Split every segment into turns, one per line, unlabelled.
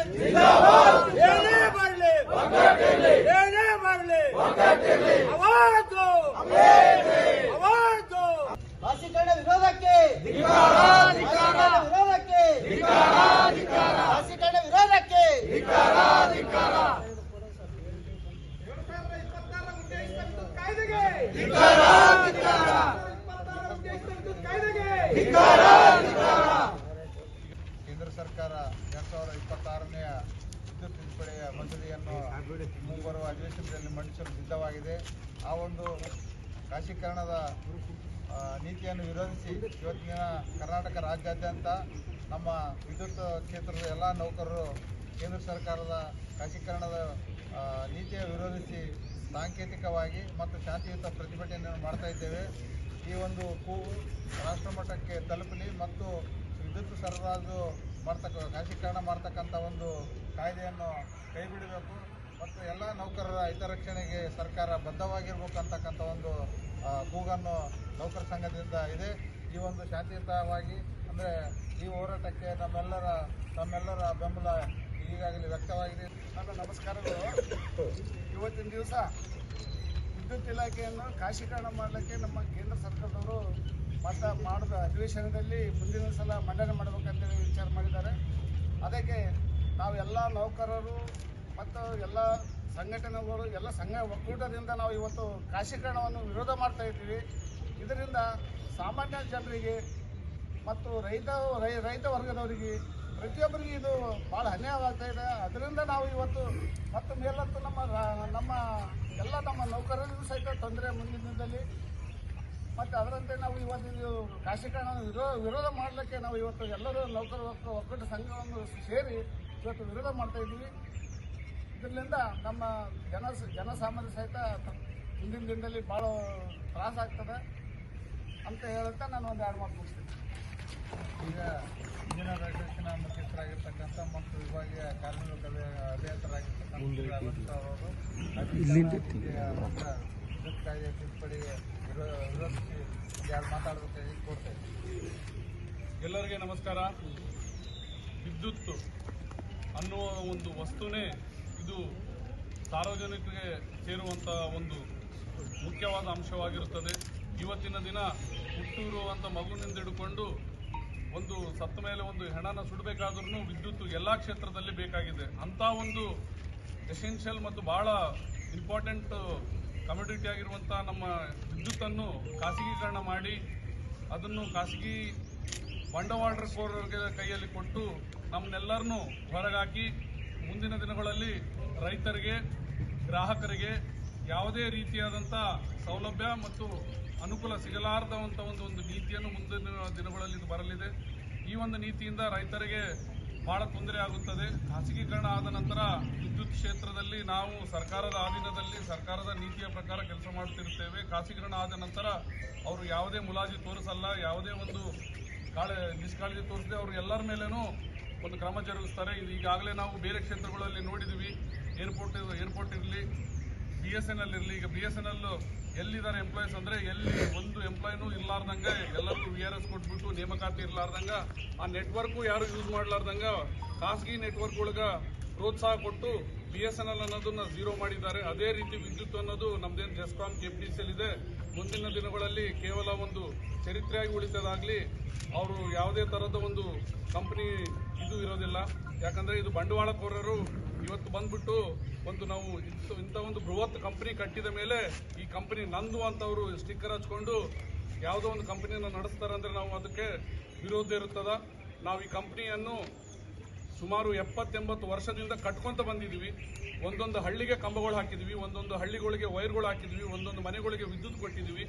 ಏನೇ ಬರಲಿ ಏನೇ ಬರಲಿ ಅವಾಜು ಅವಾಜು
ಖಾಸಗೀಕರಣ ವಿರೋಧಕ್ಕೆ ವಿರೋಧಕ್ಕೆ ಖಾಸಗೀಕರಣ ವಿರೋಧಕ್ಕೆ
ಕೇಂದ್ರ ಸರ್ಕಾರ 2026ನೇ ವಿದ್ಯುತ್ ತಿದ್ದುಪಡಿಯ ಮಸೂದೆಯನ್ನು ಮುಂಬರುವ ಅಧಿವೇಶನದಲ್ಲಿ ಮಂಡಿಸಲು ಸಿದ್ಧವಾಗಿದೆ. ಆ ಒಂದು ಖಾಸಗೀಕರಣದ ನೀತಿಯನ್ನು ವಿರೋಧಿಸಿ ಇವತ್ತಿನ ಕರ್ನಾಟಕ ರಾಜ್ಯಾದ್ಯಂತ ನಮ್ಮ ವಿದ್ಯುತ್ ಕ್ಷೇತ್ರದ ಎಲ್ಲ ನೌಕರರು ಕೇಂದ್ರ ಸರ್ಕಾರದ ಖಾಸಗೀಕರಣದ ನೀತಿಯ ವಿರೋಧಿಸಿ ಸಾಂಕೇತಿಕವಾಗಿ ಮತ್ತು ಶಾಂತಿಯುತ ಪ್ರತಿಭಟನೆಯನ್ನು ಮಾಡ್ತಾ ಇದ್ದೇವೆ. ಈ ಒಂದು ಕೂಗು ರಾಷ್ಟ್ರಮಟ್ಟಕ್ಕೆ ತಲುಪಲಿ ಮತ್ತು ವಿದ್ಯುತ್ ಸರಬರಾಜು ಖಾಸಗೀಕರಣ ಮಾಡ್ತಕ್ಕಂಥ ಒಂದು ಕಾಯ್ದೆಯನ್ನು ಕೈಬಿಡಬೇಕು ಮತ್ತು ಎಲ್ಲ ನೌಕರರ ಹಿತರಕ್ಷಣೆಗೆ ಸರ್ಕಾರ ಬದ್ಧವಾಗಿರಬೇಕು ಅಂತಕ್ಕಂಥ ಒಂದು ಕೂಗನ್ನು ನೌಕರ ಸಂಘದಿಂದ ಇದೆ. ಈ ಒಂದು ಶಾಂತಿಯುತವಾಗಿ ಅಂದರೆ ಈ ಹೋರಾಟಕ್ಕೆ ನಮ್ಮೆಲ್ಲರ ಬೆಂಬಲ ಈಗಾಗಲೇ ವ್ಯಕ್ತವಾಗಿದೆ.
ನನ್ನ ನಮಸ್ಕಾರಗಳು. ಇವತ್ತಿನ ದಿವಸ ವಿದ್ಯುತ್ ಇಲಾಖೆಯನ್ನು ಖಾಸಗೀಕರಣ ಮಾಡಲಿಕ್ಕೆ ನಮ್ಮ ಕೇಂದ್ರ ಸರ್ಕಾರದವರು ಮಾಡಿದ ಅಧಿವೇಶನದಲ್ಲಿ ಮುಂದಿನ ಸಲ ಮಂಡನೆ ಮಾಡಬೇಕಂತೇಳಿ ವಿಚಾರ ಮಾಡಿದ್ದಾರೆ. ಅದಕ್ಕೆ ನಾವು ಎಲ್ಲ ನೌಕರರು ಮತ್ತು ಎಲ್ಲ ಸಂಘಟನೆಗಳು ಎಲ್ಲ ಸಂಘ ಒಕ್ಕೂಟದಿಂದ ನಾವು ಇವತ್ತು ಖಾಸಗೀಕರಣವನ್ನು ವಿರೋಧ ಮಾಡ್ತಾ ಇದ್ದೀವಿ. ಇದರಿಂದ ಸಾಮಾನ್ಯ ಜನರಿಗೆ ಮತ್ತು ರೈತ ವರ್ಗದವರಿಗೆ ಪ್ರತಿಯೊಬ್ಬರಿಗೆ ಇದು ಭಾಳ ಅನ್ಯಾಯವಾಗ್ತಾ ಇದೆ. ಅದರಿಂದ ನಾವು ಇವತ್ತು ಮತ್ತು ಮೇಲಂತೂ ನಮ್ಮ ನೌಕರರಿಗೂ ಸಹಿತ ತೊಂದರೆ ಮುಂದಿನ ದಿನದಲ್ಲಿ ಮತ್ತು ಅದರಂತೆ ನಾವು ಇವತ್ತು ಖಾಸಗೀಕರಣವನ್ನು ವಿರೋಧ ಮಾಡಲಿಕ್ಕೆ ನಾವು ಇವತ್ತು ಎಲ್ಲರೂ ನೌಕರ ಒಕ್ಕೂಟ ಸಂಘವನ್ನು ಸೇರಿ ಇವತ್ತು ವಿರೋಧ ಮಾಡ್ತಾ ಇದ್ದೀವಿ. ಇದರಿಂದ ನಮ್ಮ ಜನಸಾಮಾನ್ಯ ಸಹಿತ ಮುಂದಿನ ದಿನದಲ್ಲಿ ಭಾಳ ತ್ರಾಸ ಆಗ್ತದೆ ಅಂತ ಹೇಳುತ್ತಾ ನಾನು ಒಂದು 2 ಮಾತು ಮುಗಿಸ್ತೀನಿ.
ಈಗ ಇಂಜಿನಿಯರ್ ಅಸೋಸಿಯೇಷನ್ ಮುಖ್ಯಸ್ಥರಾಗಿರ್ತಕ್ಕಂಥ ಮತ್ತು ವಿಭಾಗೀಯ ಕಾರ್ಮಿಕ ಅಭಿಯಂತರಾಗಿರ್ತಕ್ಕಂಥ ವಿದ್ಯುತ್ ಕಾಯ್ದೆ ತಿದ್ದುಪಡಿಗೆ ವಿರೋಧಿಸಿ 2 ಮಾತಾಡಬೇಕಾಗಿ ಕೋರ್ತೇವೆ.
ಎಲ್ಲರಿಗೆ ನಮಸ್ಕಾರ. ವಿದ್ಯುತ್ ಅನ್ನುವ ಒಂದು ವಸ್ತುನೇ ಇದು ಸಾರ್ವಜನಿಕರಿಗೆ ಸೇರುವಂಥ ಒಂದು ಮುಖ್ಯವಾದ ಅಂಶವಾಗಿರುತ್ತದೆ. ಇವತ್ತಿನ ದಿನ ಹುಟ್ಟಿರುವಂಥ ಮಗುವಿನಿಂದ ಹಿಡ್ಕೊಂಡು ಒಂದು ಸತ್ತ ಮೇಲೆ ಒಂದು ಹೆಣನ ಸುಡಬೇಕಾದ್ರೂ ವಿದ್ಯುತ್ ಎಲ್ಲ ಕ್ಷೇತ್ರದಲ್ಲಿ ಬೇಕಾಗಿದೆ. ಅಂಥ ಒಂದು ಎಸೆನ್ಷಿಯಲ್ ಮತ್ತು ಭಾಳ ಇಂಪಾರ್ಟೆಂಟ್ ಕಮ್ಯುನಿಟಿ ಆಗಿರುವಂಥ ನಮ್ಮ ವಿದ್ಯುತ್ತನ್ನು ಖಾಸಗೀಕರಣ ಮಾಡಿ ಅದನ್ನು ಖಾಸಗಿ ಬಂಡವಾಳಕೋರರಿಗೆ ಕೈಯಲ್ಲಿ ಕೊಟ್ಟು ನಮ್ಮನ್ನೆಲ್ಲರನ್ನೂ ಹೊರಗಾಕಿ ಮುಂದಿನ ದಿನಗಳಲ್ಲಿ ರೈತರಿಗೆ ಗ್ರಾಹಕರಿಗೆ ಯಾವುದೇ ರೀತಿಯಾದಂಥ ಸೌಲಭ್ಯ ಮತ್ತು ಅನುಕೂಲ ಸಿಗಲಾರದಂಥ ಒಂದು ನೀತಿಯನ್ನು ಮುಂದಿನ ದಿನಗಳಲ್ಲಿ ಇದು ಬರಲಿದೆ. ಈ ಒಂದು ನೀತಿಯಿಂದ ರೈತರಿಗೆ ಭಾಳ ತೊಂದರೆ ಆಗುತ್ತದೆ. ಖಾಸಗೀಕರಣ ಆದ ನಂತರ ವಿದ್ಯುತ್ ಕ್ಷೇತ್ರದಲ್ಲಿ ನಾವು ಸರ್ಕಾರದ ಅಧೀನದಲ್ಲಿ ಸರ್ಕಾರದ ನೀತಿಯ ಪ್ರಕಾರ ಕೆಲಸ ಮಾಡುತ್ತಿರುತ್ತೇವೆ. ಖಾಸಗೀಕರಣ ಆದ ನಂತರ ಅವರು ಯಾವುದೇ ಮುಲಾಜಿ ತೋರಿಸಲ್ಲ, ಯಾವುದೇ ಒಂದು ನಿಷ್ಕಾಳಜಿ ತೋರಿಸದೆ ಅವರು ಎಲ್ಲರ ಮೇಲೇನೂ ಒಂದು ಕ್ರಮ ಜರುಗಿಸ್ತಾರೆ. ಇದು ಈಗಾಗಲೇ ನಾವು ಬೇರೆ ಕ್ಷೇತ್ರಗಳಲ್ಲಿ ನೋಡಿದ್ದೀವಿ. ಏರ್ಪೋರ್ಟ್ ಇರಲಿ, BSNL ಇರಲಿ. ಈಗ BSNL ಎಲ್ಲಿದ್ದಾರೆ ಎಂಪ್ಲಾಯೀಸ್ ಅಂದರೆ ಎಲ್ಲಿ ಒಂದು ಎಂಪ್ಲಾಯಿನೂ ಇರಲಾರ್ದಂಗೆ ಎಲ್ಲರಿಗೂ VRS ಕೊಟ್ಬಿಟ್ಟು ನೇಮಕಾತಿ ಇರಲಾರ್ದಂಗೆ ಆ ನೆಟ್ವರ್ಕು ಯಾರು ಯೂಸ್ ಮಾಡಲಾರ್ದಂಗೆ ಖಾಸಗಿ ನೆಟ್ವರ್ಕ್ಗಳಿಗೆ ಪ್ರೋತ್ಸಾಹ ಕೊಟ್ಟು BSNL ಅನ್ನೋದನ್ನು ಝೀರೋ ಮಾಡಿದ್ದಾರೆ. ಅದೇ ರೀತಿ ವಿದ್ಯುತ್ ಅನ್ನೋದು ನಮ್ಮದೇನು ಜೆಸ್ಕಾಂ KPTCL ಇದೆ, ಮುಂದಿನ ದಿನಗಳಲ್ಲಿ ಕೇವಲ ಒಂದು ಚರಿತ್ರೆಯಾಗಿ ಉಳಿತದಾಗಲಿ ಅವರು ಯಾವುದೇ ಥರದ ಒಂದು ಕಂಪನಿ ಇದು ಇರೋದಿಲ್ಲ. ಯಾಕಂದರೆ ಇದು ಬಂಡವಾಳಕೋರರು ಇವತ್ತು ಬಂದ್ಬಿಟ್ಟು ನಾವು ಇಂಥ ಒಂದು ಬೃಹತ್ ಕಂಪನಿ ಕಟ್ಟಿದ ಮೇಲೆ ಈ ಕಂಪನಿ ನಂದು ಅಂತವರು ಸ್ಟಿಕ್ಕರ್ ಹಚ್ಕೊಂಡು ಯಾವುದೋ ಒಂದು ಕಂಪನಿಯನ್ನು ನಡೆಸ್ತಾರೆ ಅಂದರೆ ನಾವು ಅದಕ್ಕೆ ವಿರೋಧ ಇರುತ್ತದ. ನಾವು ಈ ಕಂಪನಿಯನ್ನು ಸುಮಾರು 70-80 ವರ್ಷದಿಂದ ಕಟ್ಕೊಂತ ಬಂದಿದ್ದೀವಿ. ಒಂದೊಂದು ಹಳ್ಳಿಗೆ ಕಂಬಗಳು ಹಾಕಿದ್ವಿ, ಒಂದೊಂದು ಹಳ್ಳಿಗಳಿಗೆ ವೈರ್ಗಳು ಹಾಕಿದ್ವಿ, ಒಂದೊಂದು ಮನೆಗಳಿಗೆ ವಿದ್ಯುತ್ ಕೊಟ್ಟಿದ್ವಿ.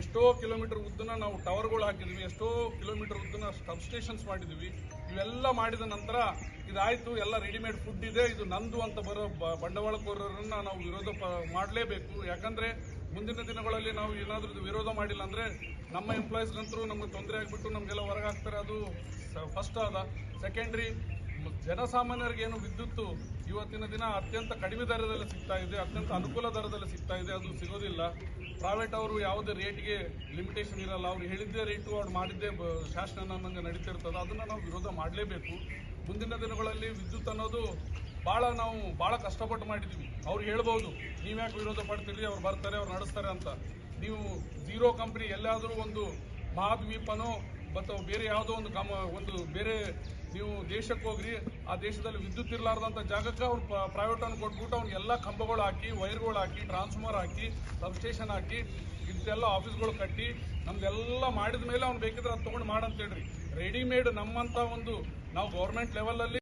ಎಷ್ಟೋ ಕಿಲೋಮೀಟರ್ ಉದ್ದನ ನಾವು ಟವರ್ಗಳು ಹಾಕಿದ್ವಿ, ಎಷ್ಟೋ ಕಿಲೋಮೀಟರ್ ಉದ್ದನ ಸಬ್ಸ್ಟೇಷನ್ಸ್ ಮಾಡಿದ್ವಿ. ಇವೆಲ್ಲ ಮಾಡಿದ ನಂತರ ಇದಾಯಿತು, ಎಲ್ಲ ರೆಡಿಮೇಡ್ ಫುಡ್ ಇದೆ, ಇದು ನಂದು ಅಂತ ಬರೋ ಬಂಡವಾಳಕೋರರನ್ನು ನಾವು ವಿರೋಧ ಮಾಡಲೇಬೇಕು. ಯಾಕಂದರೆ ಮುಂದಿನ ದಿನಗಳಲ್ಲಿ ನಾವು ಏನಾದರೂ ಇದು ವಿರೋಧ ಮಾಡಿಲ್ಲ ಅಂದರೆ ನಮ್ಮ ಎಂಪ್ಲಾಯೀಸ್ಗಂತರೂ ನಮಗೆ ತೊಂದರೆ ಆಗಿಬಿಟ್ಟು ನಮಗೆಲ್ಲ ಹೊರಗೆ ಹಾಕ್ತಾರೆ. ಅದು ಫಸ್ಟ್ ಆದ. ಸೆಕೆಂಡ್ರಿ, ಜನಸಾಮಾನ್ಯರಿಗೇನು ವಿದ್ಯುತ್ತು ಇವತ್ತಿನ ದಿನ ಅತ್ಯಂತ ಕಡಿಮೆ ದರದಲ್ಲಿ ಸಿಗ್ತಾ ಇದೆ, ಅತ್ಯಂತ ಅನುಕೂಲ ದರದಲ್ಲಿ ಸಿಗ್ತಾ ಇದೆ, ಅದು ಸಿಗೋದಿಲ್ಲ. ಪ್ರೈವೇಟ್ ಅವರು ಯಾವುದೇ ರೇಟ್ಗೆ ಲಿಮಿಟೇಷನ್ ಇರಲ್ಲ, ಅವ್ರು ಹೇಳಿದ್ದೇ ರೇಟು ಅವ್ರು ಮಾಡಿದ್ದೇ ಶಾಸನ ನಮಗೆ ನಡೀತಿರ್ತದೆ. ಅದನ್ನು ನಾವು ವಿರೋಧ ಮಾಡಲೇಬೇಕು. ಮುಂದಿನ ದಿನಗಳಲ್ಲಿ ವಿದ್ಯುತ್ ಅನ್ನೋದು ನಾವು ಭಾಳ ಕಷ್ಟಪಟ್ಟು ಮಾಡಿದ್ವಿ. ಅವ್ರು ಹೇಳ್ಬೋದು ನೀವ್ಯಾಕೆ ವಿರೋಧ ಪಡ್ತೀರಿ, ಅವ್ರು ಬರ್ತಾರೆ, ಅವ್ರು ನಡೆಸ್ತಾರೆ ಅಂತ. ನೀವು ಝೀರೋ ಕಂಪ್ನಿ ಎಲ್ಲಾದರೂ ಒಂದು ಮಹಾದ್ವೀಪನೋ ಅಥವಾ ಬೇರೆ ಯಾವುದೋ ಒಂದು ಬೇರೆ ನೀವು ದೇಶಕ್ಕೆ ಹೋಗ್ರಿ, ಆ ದೇಶದಲ್ಲಿ ವಿದ್ಯುತ್ ಇರಲಾರ್ದಂಥ ಜಾಗಕ್ಕೆ ಅವ್ರು ಪ್ರೈವೇಟ್ ಅನ್ನು ಕೊಟ್ಬಿಟ್ಟು ಅವ್ನಿಗೆಲ್ಲ ಕಂಬಗಳು ಹಾಕಿ, ವೈರ್ಗಳು ಹಾಕಿ, ಟ್ರಾನ್ಸ್ಫಾರ್ಮರ್ ಹಾಕಿ, ಸಬ್ಸ್ಟೇಷನ್ ಹಾಕಿ, ಇದೆಲ್ಲ ಆಫೀಸ್ಗಳು ಕಟ್ಟಿ ನಮ್ದೆಲ್ಲ ಮಾಡಿದ ಮೇಲೆ ಅವ್ನು ಬೇಕಿದ್ರೆ ಅದು ತೊಗೊಂಡು ಮಾಡಂತೇಳ್ರಿ. ರೆಡಿಮೇಡ್ ನಮ್ಮಂಥ ನಾವು ಗೌರ್ಮೆಂಟ್ ಲೆವೆಲಲ್ಲಿ